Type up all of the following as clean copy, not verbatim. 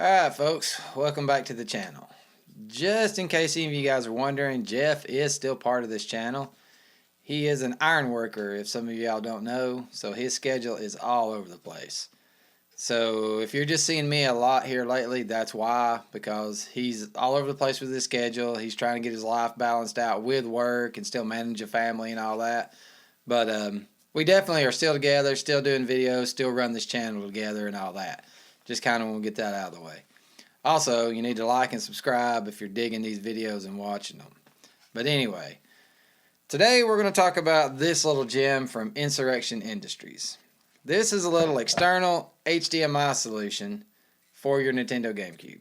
Alright folks, welcome back to the channel. Just in case any of you guys are wondering, Jeff is still part of this channel. He is an iron worker, if some of y'all don't know, so his schedule is all over the place. So if you're just seeing me a lot here lately, that's why, because he's all over the place with his schedule. He's trying to get his life balanced out with work and still manage a family and all that. But we definitely are still together, still doing videos, still run this channel together and all that. Just kind of want to get that out of the way. Also, you need to like and subscribe if you're digging these videos and watching them. But anyway, today we're going to talk about this little gem from Insurrection Industries. This is a little external HDMI solution for your Nintendo GameCube.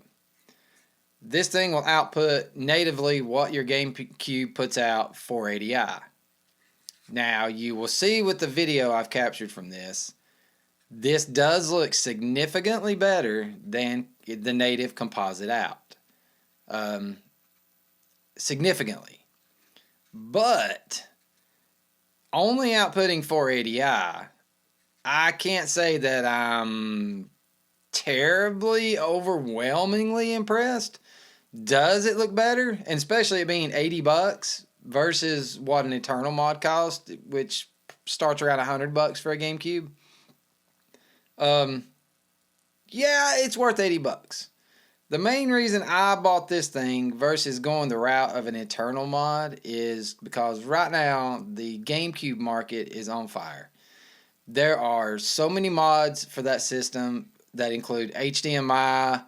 This thing will output natively what your GameCube puts out 480i. Now, you will see with the video I've captured from this does look significantly better than the native composite out. Significantly. But only outputting 480i, I can't say that I'm terribly, overwhelmingly impressed. Does it look better? And especially it being 80 bucks versus what an internal mod costs, which starts around 100 bucks for a GameCube. Yeah, it's worth 80 bucks. The main reason I bought this thing versus going the route of an internal mod is because right now the GameCube market is on fire. There are so many mods for that system that include HDMI,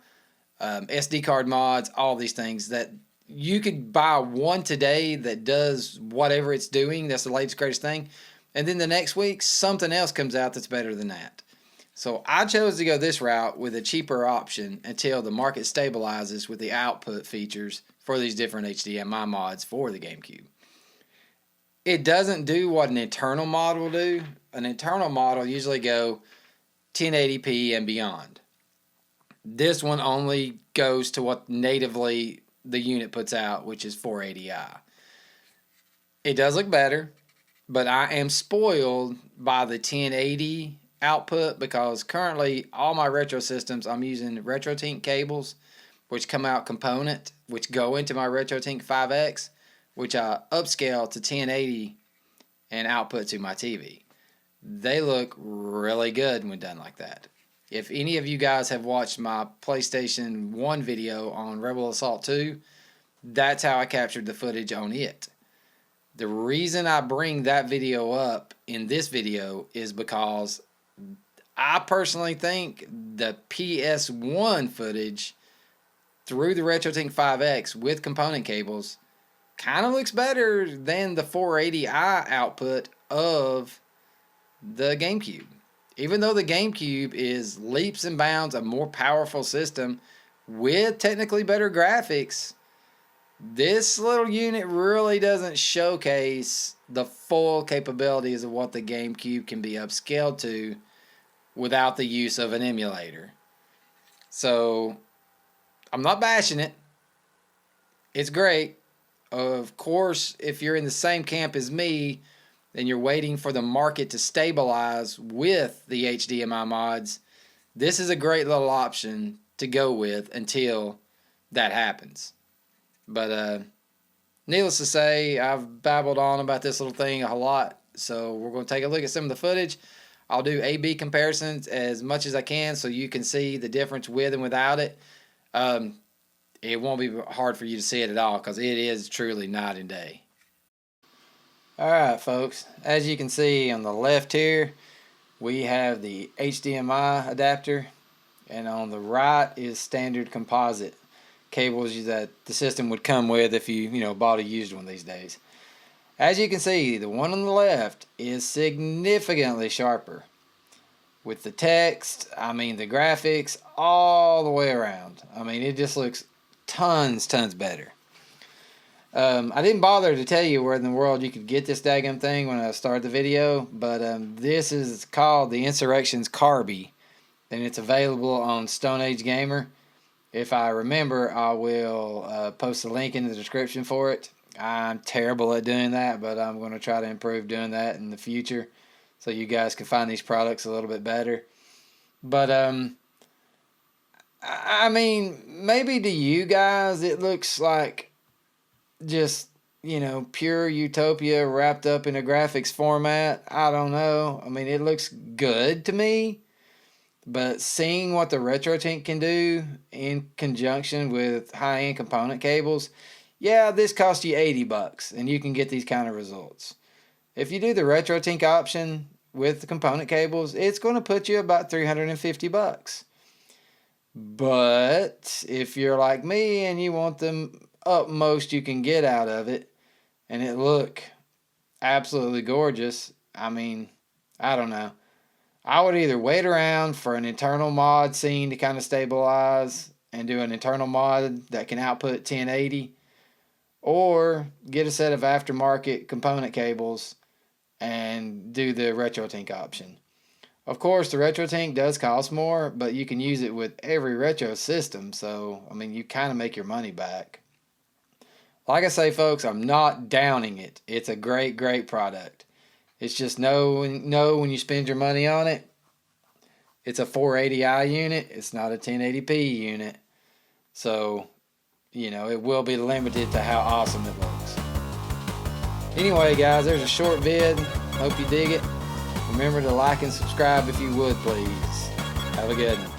SD card mods, all these things that you could buy one today that does whatever it's doing. That's the latest, greatest thing. And then the next week, something else comes out that's better than that. So I chose to go this route with a cheaper option until the market stabilizes with the output features for these different HDMI mods for the GameCube. It doesn't do what an internal mod will do. An internal mod will usually go 1080p and beyond. This one only goes to what natively the unit puts out, which is 480i. It does look better, but I am spoiled by the 1080 output because currently all my retro systems I'm using RetroTink cables, which come out component, which go into my RetroTink 5X, which I upscale to 1080 and output to my TV. They look really good when done like that. If any of you guys have watched my PlayStation 1 video on Rebel Assault 2, that's how I captured the footage on it. The reason I bring that video up in this video is because I personally think the PS1 footage through the RetroTink 5X with component cables kind of looks better than the 480i output of the GameCube. Even though the GameCube is leaps and bounds a more powerful system with technically better graphics, this little unit really doesn't showcase the full capabilities of what the GameCube can be upscaled to without the use of an emulator. So, I'm not bashing it. It's great. Of course, if you're in the same camp as me, and you're waiting for the market to stabilize with the HDMI mods, this is a great little option to go with until that happens. But needless to say, I've babbled on about this little thing a lot, so we're going to take a look at some of the footage. I'll do A/B comparisons as much as I can so you can see the difference with and without it. It won't be hard for you to see it at all because it is truly night and day. Alright folks, as you can see on the left here, we have the HDMI adapter, and on the right is standard composite cables that the system would come with if you bought a used one these days. As you can see, the one on the left is significantly sharper. With the text, the graphics, all the way around. It just looks tons better. I didn't bother to tell you where in the world you could get this daggum thing when I started the video, but this is called the Insurrection's CARBY, and it's available on Stone Age Gamer. If I remember, I will post a link in the description for it. I'm terrible at doing that, but I'm going to try to improve doing that in the future so you guys can find these products a little bit better. But I mean, maybe to you guys it looks like just, pure utopia wrapped up in a graphics format. I don't know. I mean, it looks good to me. But seeing what the RetroTink can do in conjunction with high-end component cables, yeah, this costs you $80 and you can get these kind of results. If you do the RetroTink option with the component cables, it's going to put you about $350. But if you're like me and you want the utmost you can get out of it and it look absolutely gorgeous, I mean, I don't know. I would either wait around for an internal mod scene to kind of stabilize and do an internal mod that can output 1080, or get a set of aftermarket component cables and do the RetroTink option. Of course, the RetroTink does cost more, but you can use it with every retro system, so I mean, you kind of make your money back. Like I say, folks, I'm not downing it. It's a great, great product. It's just know when you spend your money on it, it's a 480i unit. It's not a 1080p unit. So, it will be limited to how awesome it looks. Anyway, guys, there's a short vid. Hope you dig it. Remember to like and subscribe if you would, please. Have a good one.